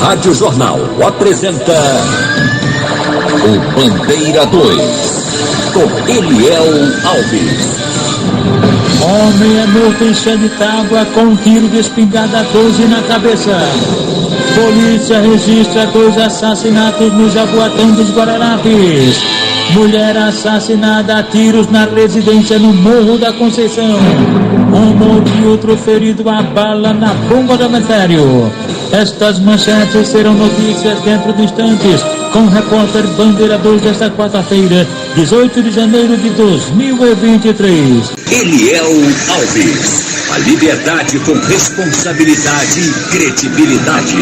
Rádio Jornal apresenta o Bandeira 2, com Eliel Alves. Homem é morto em chão de tábua com um tiro de espingarda 12 na cabeça. Polícia registra 2 assassinatos no Jaboatão dos Guararapes. Mulher assassinada a tiros na residência no Morro da Conceição. Um morto e outro ferido a bala na bomba do cemitério. Estas manchetes serão notícias dentro de instantes, com o repórter Bandeira 2 desta quarta-feira, 18 de janeiro de 2023. Eliel Alves. A liberdade com responsabilidade e credibilidade.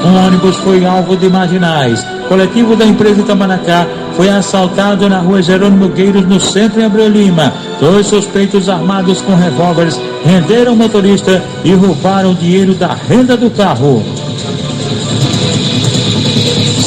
Um ônibus foi alvo de marginais. Coletivo da empresa Itamanacá foi assaltado na rua Jerônimo Nogueiros, no centro, em Abreu Lima. 2 suspeitos armados com revólveres renderam o motorista e roubaram dinheiro da renda do carro.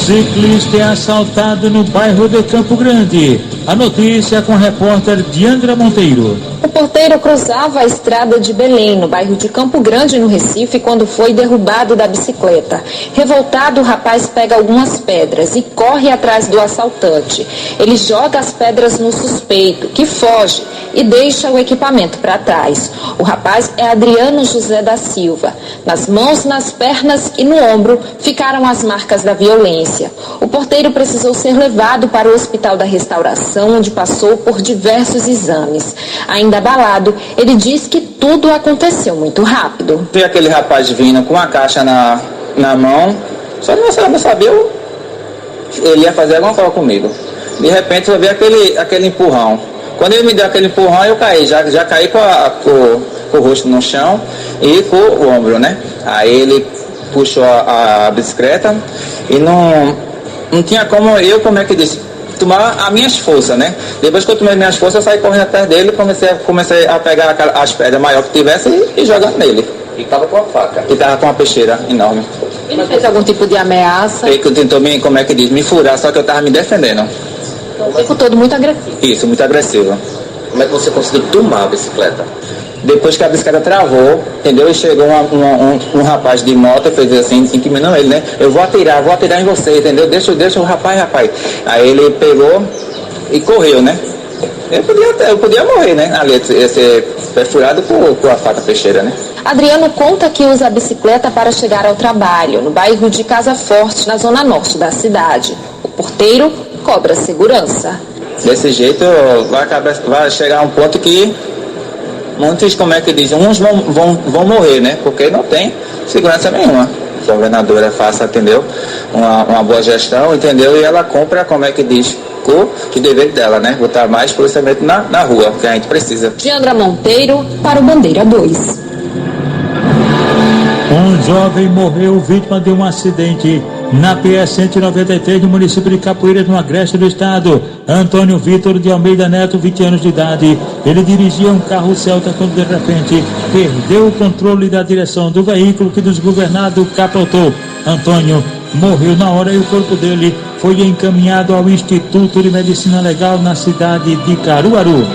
Ciclista é assaltado no bairro de Campo Grande. A notícia com a repórter Diandra Monteiro. O porteiro cruzava a estrada de Belém, no bairro de Campo Grande, no Recife, quando foi derrubado da bicicleta. Revoltado, o rapaz pega algumas pedras e corre atrás do assaltante. Ele joga as pedras no suspeito, que foge e deixa o equipamento para trás. O rapaz é Adriano José da Silva. Nas mãos, nas pernas e no ombro ficaram as marcas da violência. O porteiro precisou ser levado para o Hospital da Restauração, onde passou por diversos exames. Ainda abalado, ele diz que tudo aconteceu muito rápido. Vi aquele rapaz vindo com a caixa na mão, só que não sabia, ele ia fazer alguma coisa comigo. De repente eu vi aquele empurrão. Quando ele me deu aquele empurrão, eu caí, já caí com o rosto no chão e com o ombro, né? Aí ele puxou a bicicleta e não tinha como tomar as minhas forças, né? Depois que eu tomei minhas forças, eu saí correndo atrás dele, comecei a pegar as pedras maiores que tivesse e jogando nele. E estava com a faca? E estava com uma peixeira enorme. Ele fez algum tipo de ameaça? Ele tentou me furar, só que eu estava me defendendo. O tempo todo muito agressivo. Isso, muito agressivo. Como é que você conseguiu tomar a bicicleta? Depois que a bicicleta travou, entendeu? E chegou um rapaz de moto e fez assim, intimidando ele, né? Eu vou atirar em você, entendeu? Deixa o rapaz. Aí ele pegou e correu, né? Eu podia morrer, né? Ali, ser perfurado com a faca peixeira, né? Adriano conta que usa a bicicleta para chegar ao trabalho, no bairro de Casa Forte, na zona norte da cidade. O porteiro cobra segurança. Desse jeito vai chegar um ponto que muitos, uns vão morrer, né? Porque não tem segurança nenhuma. A governadora faça, entendeu? Uma boa gestão, entendeu? E ela compra, o dever dela, né? Botar mais policiamento na rua, que a gente precisa. Diandra Monteiro para o Bandeira 2. Um jovem morreu vítima de um acidente na PS-193 no município de Capoeiras, no agreste do estado. Antônio Vitor de Almeida Neto, 20 anos de idade. Ele dirigia um carro Celta quando de repente perdeu o controle da direção do veículo que desgovernado capotou. Antônio morreu na hora e o corpo dele foi encaminhado ao Instituto de Medicina Legal na cidade de Caruaru.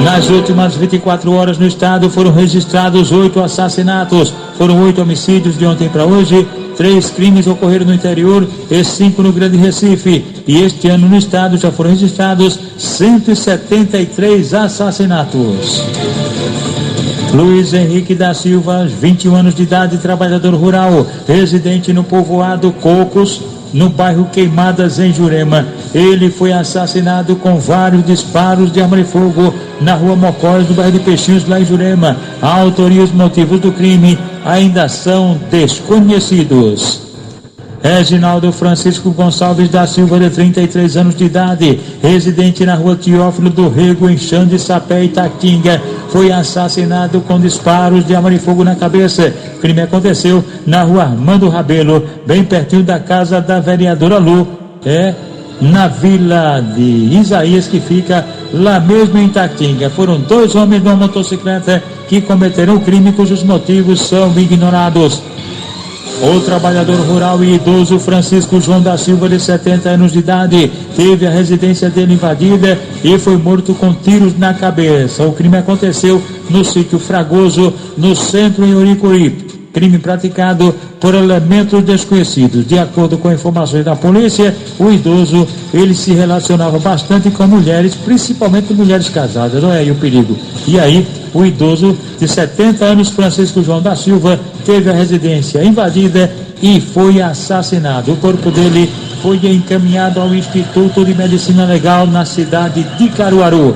Nas últimas 24 horas no estado foram registrados 8 assassinatos. Foram 8 homicídios de ontem para hoje. 3 crimes ocorreram no interior e 5 no Grande Recife. E este ano no estado já foram registrados 173 assassinatos. Luiz Henrique da Silva, 21 anos de idade, trabalhador rural, residente no povoado Cocos, no bairro Queimadas, em Jurema. Ele foi assassinado com vários disparos de arma de fogo na rua Mocós, no bairro de Peixinhos, lá em Jurema. A autoria e os motivos do crime ainda são desconhecidos. Reginaldo Francisco Gonçalves da Silva, de 33 anos de idade, residente na rua Teófilo do Rego, em Xande, Sapé, Itatinga, foi assassinado com disparos de arma de fogo na cabeça. O crime aconteceu na rua Armando Rabelo, bem pertinho da casa da vereadora Lu, na vila de Isaías, que fica lá mesmo em Itatinga. Foram 2 homens numa motocicleta que cometeram o crime, cujos motivos são ignorados. O trabalhador rural e idoso Francisco João da Silva, de 70 anos de idade, teve a residência dele invadida e foi morto com tiros na cabeça. O crime aconteceu no sítio Fragoso, no centro, em Uricuri. crime praticado por elementos desconhecidos. De acordo com informações da polícia, o idoso, ele se relacionava bastante com mulheres, principalmente mulheres casadas. Olha aí o perigo. E aí, o idoso de 70 anos, Francisco João da Silva, teve a residência invadida e foi assassinado. O corpo dele foi encaminhado ao Instituto de Medicina Legal na cidade de Caruaru.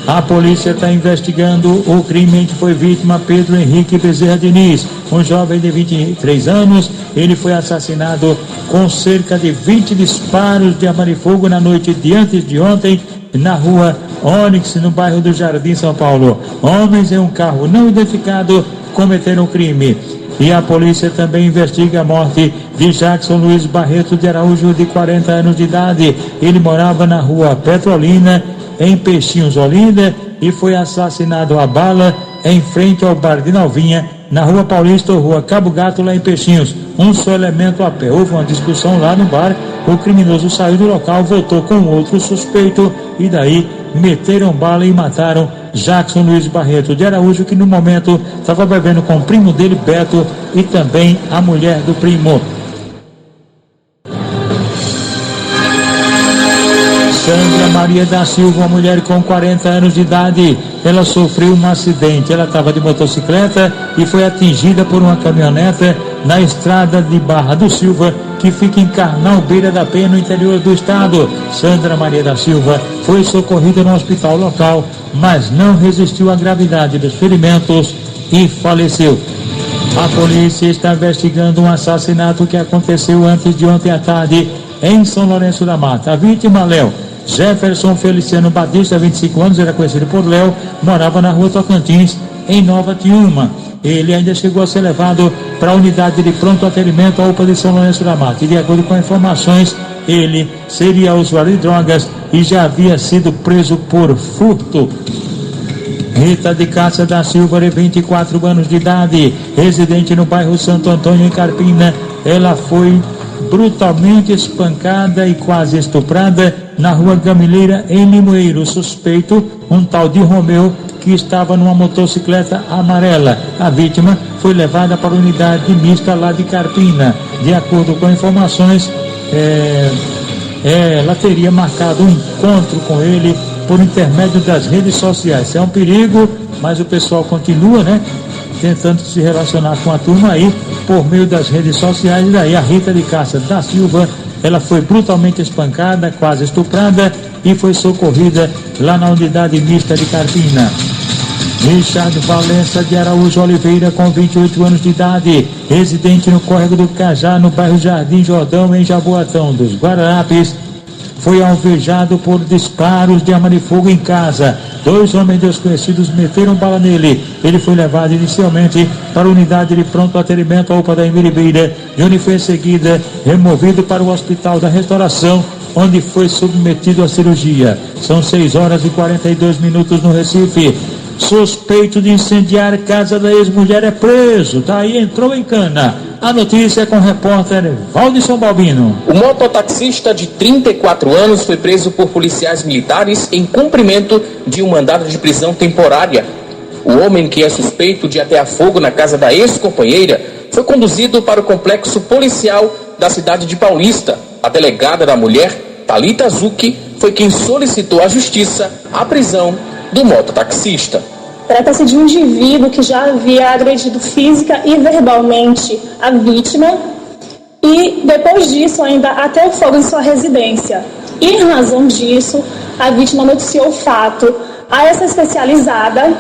A polícia está investigando o crime em que foi vítima Pedro Henrique Bezerra Diniz, um jovem de 23 anos. Ele foi assassinado com cerca de 20 disparos de arma de fogo na noite de antes de ontem, na rua Onyx, no bairro do Jardim, São Paulo. Homens em um carro não identificado cometeram o crime. E a polícia também investiga a morte de Jackson Luiz Barreto de Araújo, de 40 anos de idade. Ele morava na rua Petrolina, em Peixinhos, Olinda, e foi assassinado a bala em frente ao bar de Nalvinha, na rua Paulista ou rua Cabo Gato, lá em Peixinhos. Um só elemento a pé. Houve uma discussão lá no bar, o criminoso saiu do local, voltou com outro suspeito e daí meteram bala e mataram Jackson Luiz Barreto de Araújo, que no momento estava bebendo com o primo dele, Beto, e também a mulher do primo. Sandra Maria da Silva, uma mulher com 40 anos de idade, ela sofreu um acidente. Ela estava de motocicleta e foi atingida por uma caminhoneta na estrada de Barra do Silva, que fica em Carnal, Beira da Penha, no interior do estado. Sandra Maria da Silva foi socorrida no hospital local, mas não resistiu à gravidade dos ferimentos e faleceu. A polícia está investigando um assassinato que aconteceu antes de ontem à tarde em São Lourenço da Mata. A vítima, Léo Jefferson Feliciano Batista, 25 anos, era conhecido por Léo, morava na rua Tocantins, em Nova Tiúma. Ele ainda chegou a ser levado para a unidade de pronto atendimento à UPA de São Lourenço da Mata. E de acordo com informações, ele seria usuário de drogas e já havia sido preso por furto. Rita de Cássia da Silva, de 24 anos de idade, residente no bairro Santo Antônio, em Carpina. Ela foi brutalmente espancada e quase estuprada na rua Gamileira, em Limoeiro. Suspeito, um tal de Romeu, que estava numa motocicleta amarela. A vítima foi levada para a unidade mista lá de Carpina. De acordo com informações, ela teria marcado um encontro com ele por intermédio das redes sociais. É um perigo, mas o pessoal continua, tentando se relacionar com a turma aí por meio das redes sociais. E daí a Rita de Cássia da Silva, ela foi brutalmente espancada, quase estuprada, e foi socorrida lá na unidade mista de Carpina. Richard Valença de Araújo Oliveira, com 28 anos de idade, residente no Córrego do Cajá, no bairro Jardim Jordão, em Jaboatão dos Guararapes, foi alvejado por disparos de arma de fogo em casa. 2 homens desconhecidos meteram bala nele. Ele foi levado inicialmente para a unidade de pronto atendimento à UPA da Imiribeira, de onde foi em seguida removido para o Hospital da Restauração, onde foi submetido à cirurgia. São 6h42 no Recife. Suspeito de incendiar casa da ex-mulher é preso. Daí entrou em cana. A notícia é com o repórter Valdisson Balbino. O mototaxista de 34 anos foi preso por policiais militares em cumprimento de um mandado de prisão temporária. O homem, que é suspeito de atear fogo na casa da ex-companheira, foi conduzido para o complexo policial da cidade de Paulista. A delegada da mulher, Thalita Zucchi, foi quem solicitou à justiça a prisão do mototaxista. Trata-se de um indivíduo que já havia agredido física e verbalmente a vítima e, depois disso, ainda ateu fogo em sua residência. E, em razão disso, a vítima noticiou o fato a essa especializada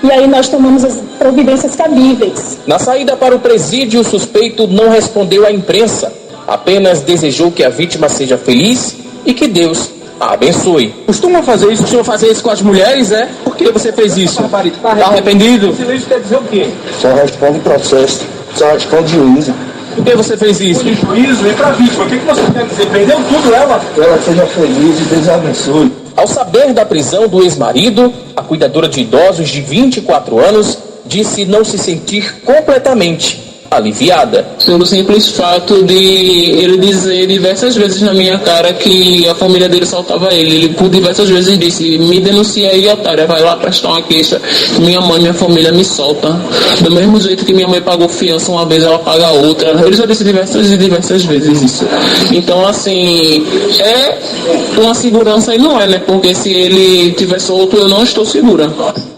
e aí nós tomamos as providências cabíveis. Na saída para o presídio, o suspeito não respondeu à imprensa, apenas desejou que a vítima seja feliz e que Deus a abençoe. Costuma fazer isso com as mulheres, é? Por que você fez isso? Tá arrependido? Silêncio quer dizer o quê? Só responde processo, só responde juízo. Por que você fez isso? De juízo e pra vítima, o que você quer dizer? Perdeu tudo ela? Que ela seja feliz e Deus abençoe. Ao saber da prisão do ex-marido, a cuidadora de idosos de 24 anos disse não se sentir completamente aliviada. Pelo simples fato de ele dizer diversas vezes na minha cara que a família dele soltava ele. Ele por diversas vezes disse: me denuncia aí, otária, vai lá prestar uma queixa. Minha mãe, minha família me solta. Do mesmo jeito que minha mãe pagou fiança uma vez, ela paga outra. Ele já disse diversas e diversas vezes isso. Então, assim, é uma segurança e não é, né? Porque se ele tiver solto, eu não estou segura.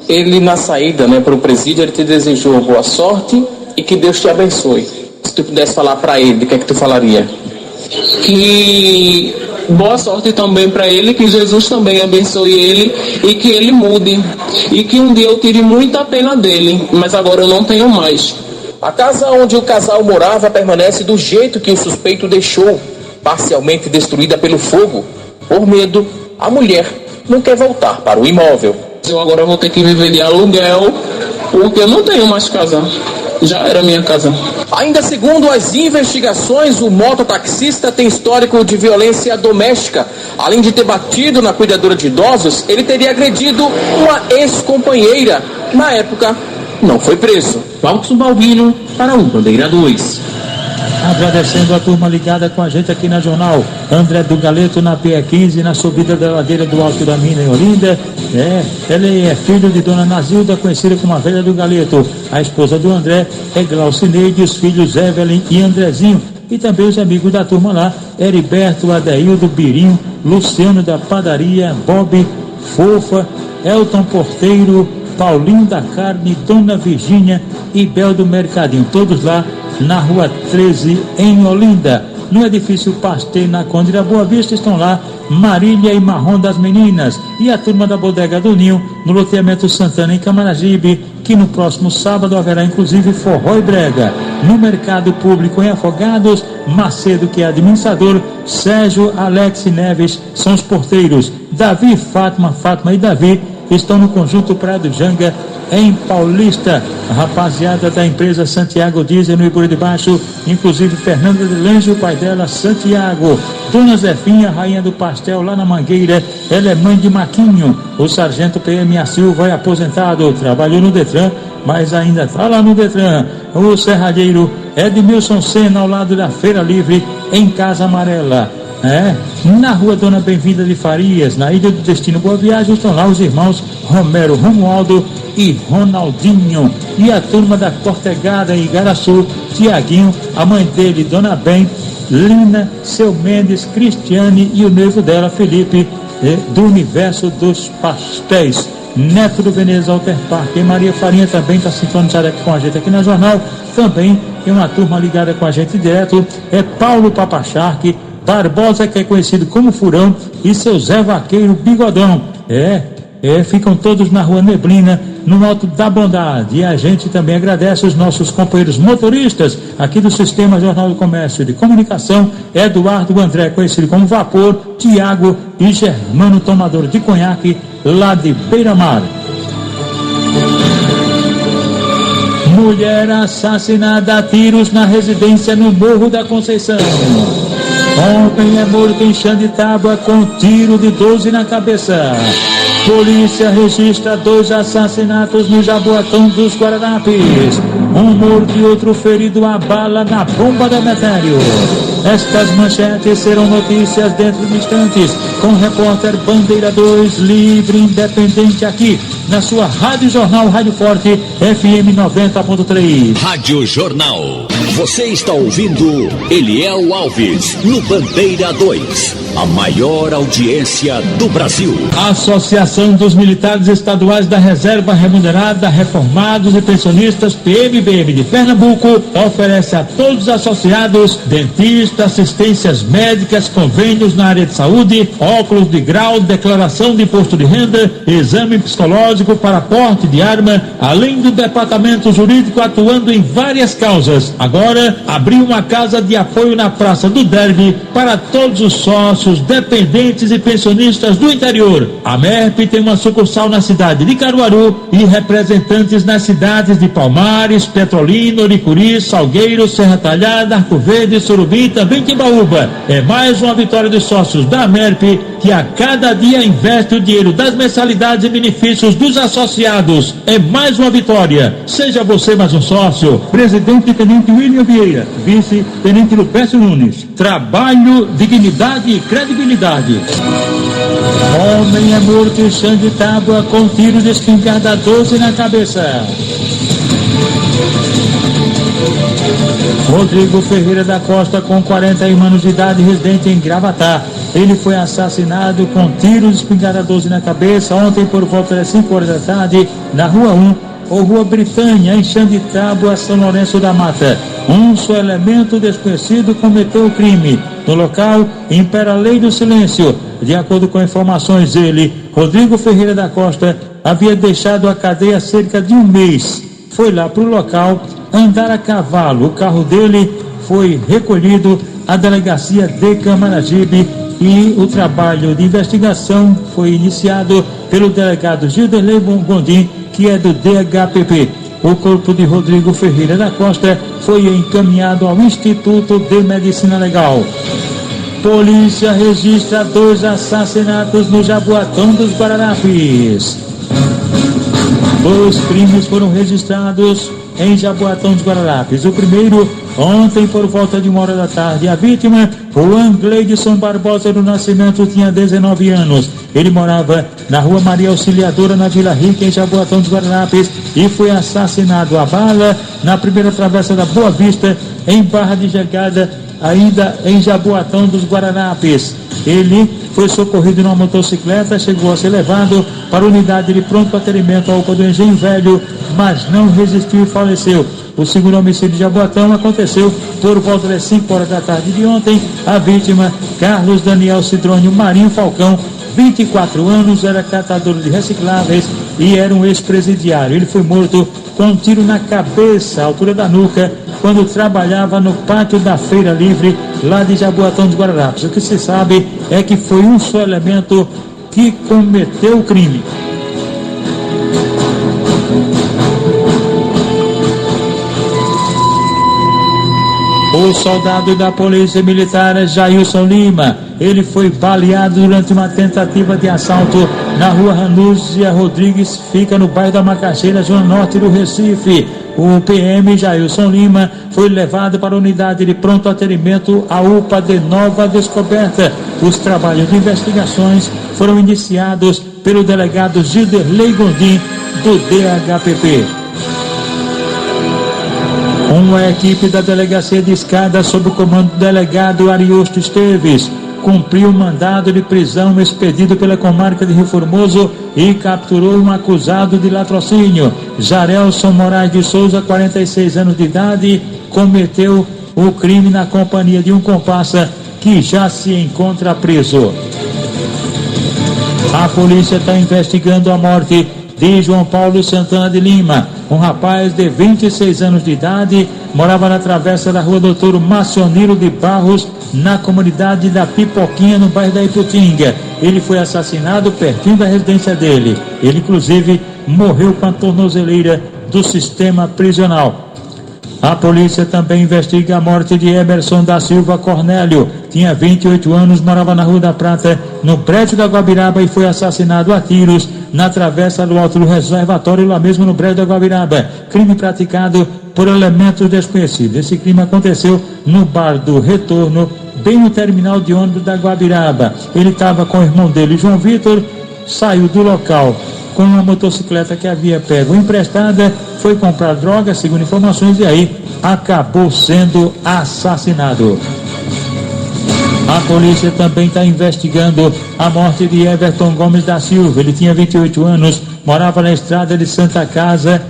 Ele, na saída, né, para o presídio, ele te desejou boa sorte e que Deus te abençoe. Se tu pudesse falar para ele, o que é que tu falaria? Que boa sorte também para ele, que Jesus também abençoe ele e que ele mude. E que um dia eu tire muita pena dele, mas agora eu não tenho mais. A casa onde o casal morava permanece do jeito que o suspeito deixou, parcialmente destruída pelo fogo. Por medo, a mulher não quer voltar para o imóvel. Eu agora vou ter que viver de aluguel, porque eu não tenho mais casa. Já era minha casa. Ainda segundo as investigações, o mototaxista tem histórico de violência doméstica. Além de ter batido na cuidadora de idosos, ele teria agredido uma ex-companheira. Na época, não foi preso. Valkson Balbino para o Bandeira 2. Agradecendo a turma ligada com a gente aqui na Jornal. André do Galeto na PE15, na subida da ladeira do Alto da Mina em Olinda. Ele é filho de Dona Nazilda, conhecida como a Velha do Galeto. A esposa do André é Glaucineide, os filhos Evelyn e Andrezinho. E também os amigos da turma lá, Heriberto, Adeildo, Birinho, Luciano da Padaria, Bob, Fofa, Elton Porteiro, Paulinho da Carne, Dona Virgínia e Bel do Mercadinho. Todos lá na Rua 13, em Olinda. No edifício Pasteur, na Conde da Boa Vista, estão lá Marília e Marrom das Meninas e a turma da Bodega do Ninho, no loteamento Santana, em Camaragibe, que no próximo sábado haverá inclusive forró e brega. No Mercado Público em Afogados, Macedo, que é administrador, Sérgio, Alex e Neves são os porteiros. Davi, Fátima e Davi estão no Conjunto Praia do Janga, em Paulista. A rapaziada da empresa Santiago Diesel no Iburi de Baixo, inclusive Fernanda de Lange, o pai dela, Santiago. Dona Zefinha, rainha do pastel lá na Mangueira, ela é mãe de Maquinho. O sargento PM Silva é aposentado, trabalhou no Detran, mas ainda está lá no Detran. O serralheiro Edmilson Senna, ao lado da Feira Livre, em Casa Amarela. Na Rua Dona Bem-vinda de Farias, na Ilha do Destino Boa Viagem, estão lá os irmãos Romero, Romualdo e Ronaldinho. E a turma da Cortegada em Igaraçu, Tiaguinho, a mãe dele, Dona Bem, Lina, Seu Mendes, Cristiane e o noivo dela, Felipe, do Universo dos Pastéis. Neto do Veneza Alter Park. E Maria Farinha também está sintonizada aqui com a gente aqui na Jornal. Também tem uma turma ligada com a gente direto, é Paulo Papacharque, Barbosa, que é conhecido como Furão, e seu Zé Vaqueiro Bigodão. Ficam todos na Rua Neblina, no Alto da Bondade. E a gente também agradece os nossos companheiros motoristas aqui do Sistema Jornal do Comércio de Comunicação, Eduardo André, conhecido como Vapor, Tiago e Germano, tomador de conhaque, lá de Beira-Mar. Mulher assassinada a tiros na residência no Morro da Conceição. Homem é morto em chão de tábua com tiro de 12 na cabeça. Polícia registra 2 assassinatos no Jaboatão dos Guararapes. Um morto e outro ferido a bala na bomba da Metério. Estas manchetes serão notícias dentro de instantes, com o repórter Bandeira 2, livre, independente, aqui na sua Rádio Jornal, Rádio Forte, FM 90.3. Rádio Jornal. Você está ouvindo Eliel Alves, no Bandeira 2, a maior audiência do Brasil. A Associação dos Militares Estaduais da Reserva Remunerada, Reformados e Pensionistas, PMBM de Pernambuco, oferece a todos os associados, dentistas, assistências médicas, convênios na área de saúde, óculos de grau, declaração de imposto de renda, exame psicológico para porte de arma, além do departamento jurídico atuando em várias causas. Agora agora abriu uma casa de apoio na Praça do Derby para todos os sócios, dependentes e pensionistas do interior. A MERP tem uma sucursal na cidade de Caruaru e representantes nas cidades de Palmares, Petrolina, Oricuri, Salgueiro, Serra Talhada, Arco Verde, Surubim e também Timbaúba. É mais uma vitória dos sócios da MERP, que a cada dia investe o dinheiro das mensalidades e benefícios dos associados. É mais uma vitória. Seja você mais um sócio. Presidente Tenente William Vieira, Vice-Tenente Lupécio Nunes. Trabalho, dignidade e credibilidade. Homem é morto em chão de tábua com tiro de espingarda 12 na cabeça. Rodrigo Ferreira da Costa, com 41 anos de idade, residente em Gravatá. Ele foi assassinado com tiros de espingarda 12 na cabeça ontem por volta das 5 horas da tarde na Rua 1 ou Rua Britânia, em Xanditábua, São Lourenço da Mata. Um só elemento desconhecido cometeu o crime. No local, impera a lei do silêncio. De acordo com informações, ele, Rodrigo Ferreira da Costa, havia deixado a cadeia há cerca de um mês. Foi lá para o local andar a cavalo. O carro dele foi recolhido à delegacia de Camaragibe e o trabalho de investigação foi iniciado pelo delegado Gilderley Gondim, que é do DHPP. O corpo de Rodrigo Ferreira da Costa foi encaminhado ao Instituto de Medicina Legal. Polícia registra 2 assassinatos no Jaboatão dos Guararapes. 2 crimes foram registrados em Jaboatão dos Guararapes. O primeiro, ontem por volta de 1 hora da tarde. A vítima, Juan Gleidson Barbosa do Nascimento, tinha 19 anos. Ele morava na Rua Maria Auxiliadora, na Vila Rica, em Jaboatão dos Guararapes, e foi assassinado a bala na primeira travessa da Boa Vista, em Barra de Jangada, ainda em Jaboatão dos Guararapes. Ele foi socorrido numa motocicleta, chegou a ser levado para a unidade de pronto atendimento à UPA do Engenho Velho, mas não resistiu e faleceu. O segundo homicídio de Jaboatão aconteceu por volta das 5 horas da tarde de ontem. A vítima, Carlos Daniel Cidrônio Marinho Falcão, 24 anos, era catador de recicláveis e era um ex-presidiário. Ele foi morto com um tiro na cabeça, à altura da nuca, quando trabalhava no pátio da Feira Livre, lá de Jaboatão dos Guararapes. O que se sabe é que foi um só elemento que cometeu o crime. O soldado da Polícia Militar, Jailson Lima, ele foi baleado durante uma tentativa de assalto na Rua Ranúzia Rodrigues, fica no bairro da Macaxeira, zona norte do Recife. O PM Jailson Lima foi levado para a unidade de pronto atendimento à UPA de Nova Descoberta. Os trabalhos de investigações foram iniciados pelo delegado Gilderley Gondim, do DHPP. Uma equipe da Delegacia de Escada, sob o comando do delegado Ariosto Esteves, cumpriu o mandado de prisão expedido pela comarca de Rio Formoso e capturou um acusado de latrocínio. Jarelson Moraes de Souza, 46 anos de idade, cometeu o crime na companhia de um comparsa que já se encontra preso. A polícia está investigando a morte de João Paulo Santana de Lima, um rapaz de 26 anos de idade, morava na travessa da Rua Doutor Macioniro de Barros, na comunidade da Pipoquinha, no bairro da Iputinga. Ele foi assassinado pertinho da residência dele. Ele, inclusive, morreu com a tornozeleira do sistema prisional. A polícia também investiga a morte de Emerson da Silva Cornélio. Tinha 28 anos, morava na Rua da Prata, no prédio da Guabiraba, e foi assassinado a tiros na travessa do Alto do Reservatório, lá mesmo no prédio da Guabiraba. Crime praticado por elementos desconhecidos. Esse crime aconteceu no Bar do Retorno, bem no terminal de ônibus da Guabiraba. Ele estava com o irmão dele, João Vitor, saiu do local com uma motocicleta que havia pego emprestada, foi comprar droga, segundo informações, e aí acabou sendo assassinado. A polícia também está investigando a morte de Everton Gomes da Silva. Ele tinha 28 anos, morava na estrada de Santa Casa,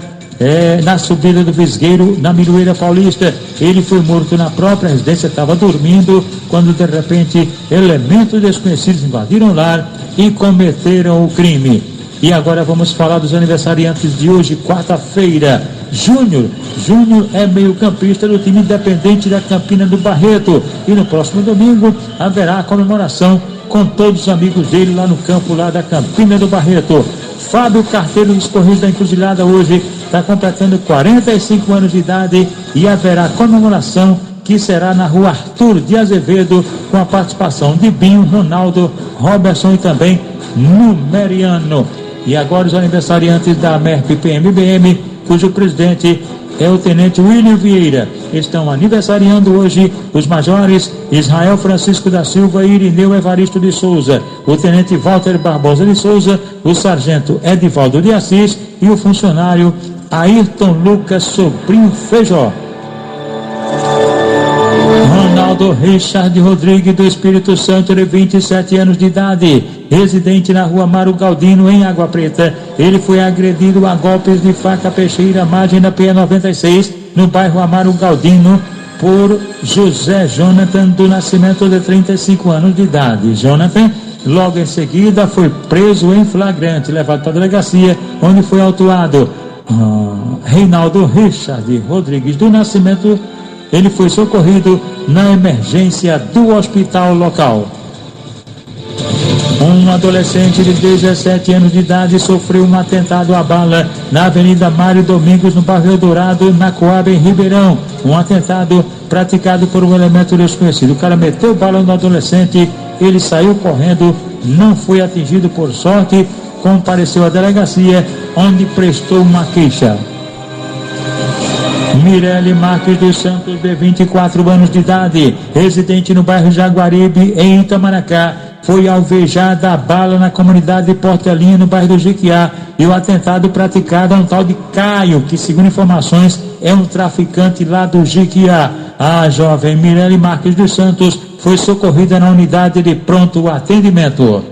na subida do Visgueiro, na Miroeira Paulista. Ele foi morto na própria residência, estava dormindo, quando de repente elementos desconhecidos invadiram o lar e cometeram o crime. E agora vamos falar dos aniversariantes de hoje, quarta-feira. Júnior é meio-campista do time Independente da Campina do Barreto. E no próximo domingo haverá a comemoração com todos os amigos dele lá no campo lá da Campina do Barreto. Fábio Carteiro dos Correios da Encruzilhada hoje está completando 45 anos de idade e haverá comemoração que será na rua Arthur de Azevedo, com a participação de Binho, Ronaldo, Robertson e também Numeriano. E agora os aniversariantes da MERP PMBM, cujo presidente é o tenente William Vieira. Estão aniversariando hoje os majores Israel Francisco da Silva e Irineu Evaristo de Souza, o tenente Walter Barbosa de Souza, o sargento Edivaldo de Assis e o funcionário Ayrton Lucas Sobrinho Feijó. Ronaldo Richard Rodrigues do Espírito Santo, de 27 anos de idade, residente na rua Mário Galdino, em Água Preta. Ele foi agredido a golpes de faca peixeira, margem da PE96, no bairro Amaro Galdino, por José Jonathan do Nascimento, de 35 anos de idade. Jonathan, logo em seguida, foi preso em flagrante, levado para a delegacia, onde foi autuado. Reinaldo Richard Rodrigues do Nascimento, ele foi socorrido na emergência do hospital local. Um adolescente de 17 anos de idade sofreu um atentado à bala na Avenida Mário Domingos, no bairro Dourado, na Coab, em Ribeirão. Um atentado praticado por um elemento desconhecido. O cara meteu bala no adolescente, ele saiu correndo, não foi atingido por sorte, compareceu à delegacia, onde prestou uma queixa. Mirelle Marques dos Santos, de 24 anos de idade, residente no bairro Jaguaribe, em Itamaracá, foi alvejada a bala na comunidade de Portelinha, no bairro do Jequiá, e o atentado praticado a um tal de Caio, que, segundo informações, é um traficante lá do Jequiá. A jovem Mirelle Marques dos Santos foi socorrida na unidade de pronto atendimento.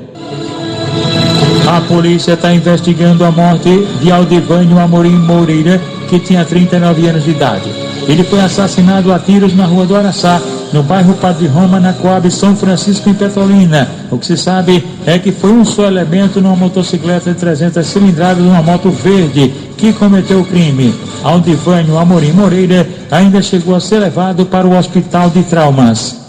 A polícia está investigando a morte de Aldivânio Amorim Moreira, que tinha 39 anos de idade. Ele foi assassinado a tiros na rua do Araçá, no bairro Padre Roma, na Coab São Francisco, em Petrolina. O que se sabe é que foi um só elemento numa motocicleta de 300 cilindradas, numa moto verde, que cometeu o crime. Aldivânio Amorim Moreira ainda chegou a ser levado para o hospital de traumas.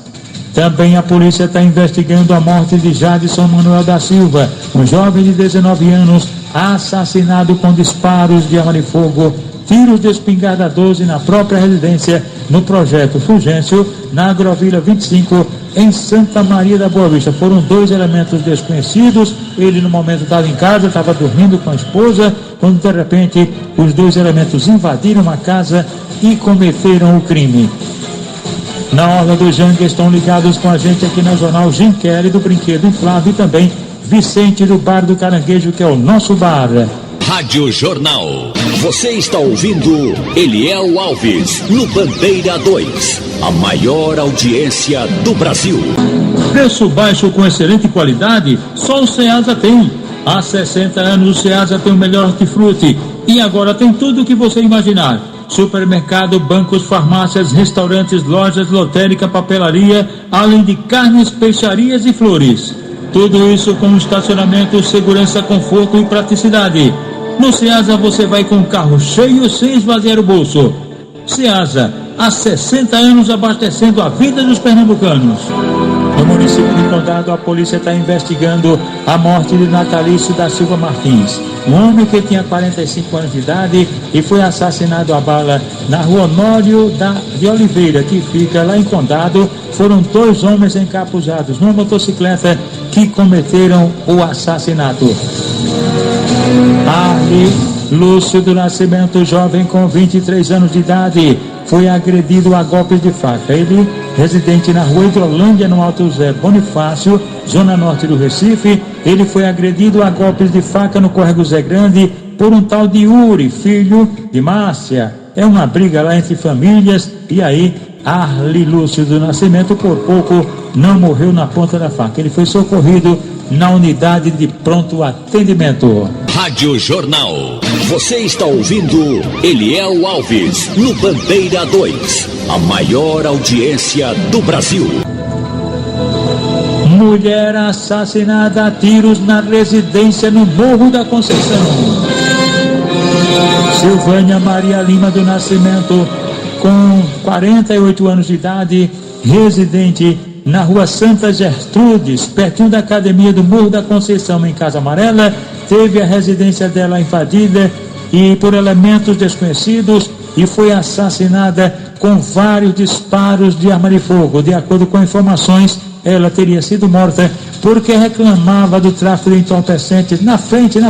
Também a polícia está investigando a morte de Jadson Manuel da Silva, um jovem de 19 anos, assassinado com disparos de arma de fogo, tiros de espingarda 12 na própria residência, no projeto Fulgêncio, na Agrovila 25, em Santa Maria da Boa Vista. Foram 2 elementos desconhecidos. Ele no momento estava em casa, estava dormindo com a esposa, quando de repente os 2 elementos invadiram a casa e cometeram o crime. Na Orla do Jangue estão ligados com a gente aqui no jornal Jim Kelly do Brinquedo Inflável e também Vicente do Bar do Caranguejo, que é o nosso bar. Rádio Jornal. Você está ouvindo Eliel Alves no Bandeira 2, a maior audiência do Brasil. Preço baixo com excelente qualidade, só o Ceasa tem. Há 60 anos o Ceasa tem o melhor hortifruti e agora tem tudo o que você imaginar. Supermercado, bancos, farmácias, restaurantes, lojas, lotérica, papelaria, além de carnes, peixarias e flores. Tudo isso com estacionamento, segurança, conforto e praticidade. No Ceasa você vai com o carro cheio sem esvaziar o bolso. Ceasa, há 60 anos abastecendo a vida dos pernambucanos. No município de Condado, a polícia está investigando a morte de Natalício da Silva Martins, um homem que tinha 45 anos de idade e foi assassinado a bala na rua Honório de Oliveira, que fica lá em Condado. Foram 2 homens encapuzados numa motocicleta que cometeram o assassinato. Arli Lúcio do Nascimento, jovem com 23 anos de idade, foi agredido a golpes de faca. Ele, residente na rua Hidrolândia, no Alto Zé Bonifácio, zona norte do Recife, ele foi agredido a golpes de faca no Córrego Zé Grande por um tal de Uri, filho de Márcia. É uma briga lá entre famílias e aí Arli Lúcio do Nascimento por pouco não morreu na ponta da faca. Ele foi socorrido na unidade de pronto atendimento. Rádio Jornal. Você está ouvindo Eliel Alves no Bandeira 2, a maior audiência do Brasil. Mulher assassinada a tiros na residência no Morro da Conceição. Silvânia Maria Lima do Nascimento, com 48 anos de idade, residente na rua Santa Gertrudes, pertinho da academia do Morro da Conceição, em Casa Amarela, teve a residência dela invadida e por elementos desconhecidos e foi assassinada com vários disparos de arma de fogo. De acordo com informações, ela teria sido morta porque reclamava do tráfico de entorpecentes na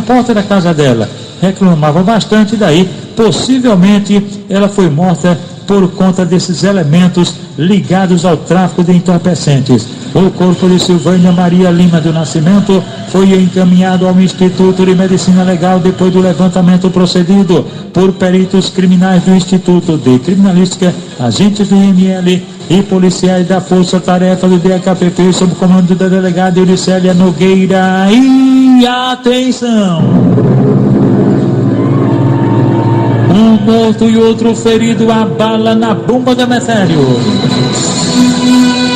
porta da casa dela. Reclamava bastante, daí possivelmente ela foi morta por conta desses elementos ligados ao tráfico de entorpecentes. O corpo de Silvânia Maria Lima do Nascimento foi encaminhado ao Instituto de Medicina Legal depois do levantamento procedido por peritos criminais do Instituto de Criminalística, agentes do IML e policiais da Força Tarefa do DHPP sob o comando da delegada Euricélia Nogueira. E atenção! Um morto e outro ferido a bala na bomba do Demetério.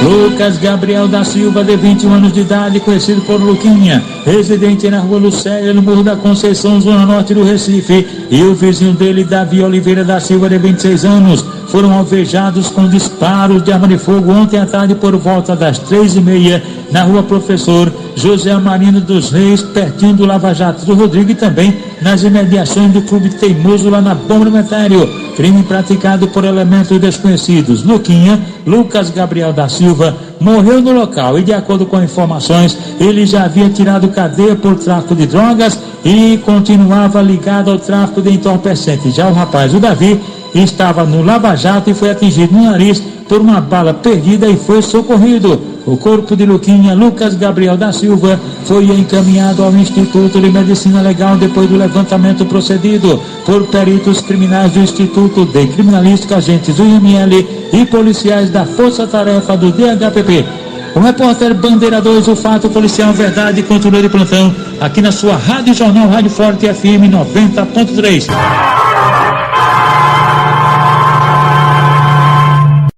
Lucas Gabriel da Silva, de 21 anos de idade, conhecido por Luquinha, residente na rua Lucélia, no Morro da Conceição, zona norte do Recife, e o vizinho dele, Davi Oliveira da Silva, de 26 anos, foram alvejados com disparos de arma de fogo ontem à tarde por volta das 3h30 na rua Professor José Amarino dos Reis, pertinho do Lava Jato do Rodrigo, e também nas imediações do Clube Teimoso, lá na Bomba do Metério. Crime praticado por elementos desconhecidos. Luquinha, Lucas Gabriel da Silva, morreu no local e, de acordo com informações, ele já havia tirado cadeia por tráfico de drogas e continuava ligado ao tráfico de entorpecentes. Já o rapaz, o Davi, estava no Lava Jato e foi atingido no nariz por uma bala perdida e foi socorrido. O corpo de Luquinha, Lucas Gabriel da Silva, foi encaminhado ao Instituto de Medicina Legal depois do levantamento procedido por peritos criminais do Instituto de Criminalística, agentes do IML e policiais da Força Tarefa do DHPP. O repórter Bandeira 2, o fato policial, verdade, controle de plantão, aqui na sua Rádio Jornal, Rádio Forte FM 90.3.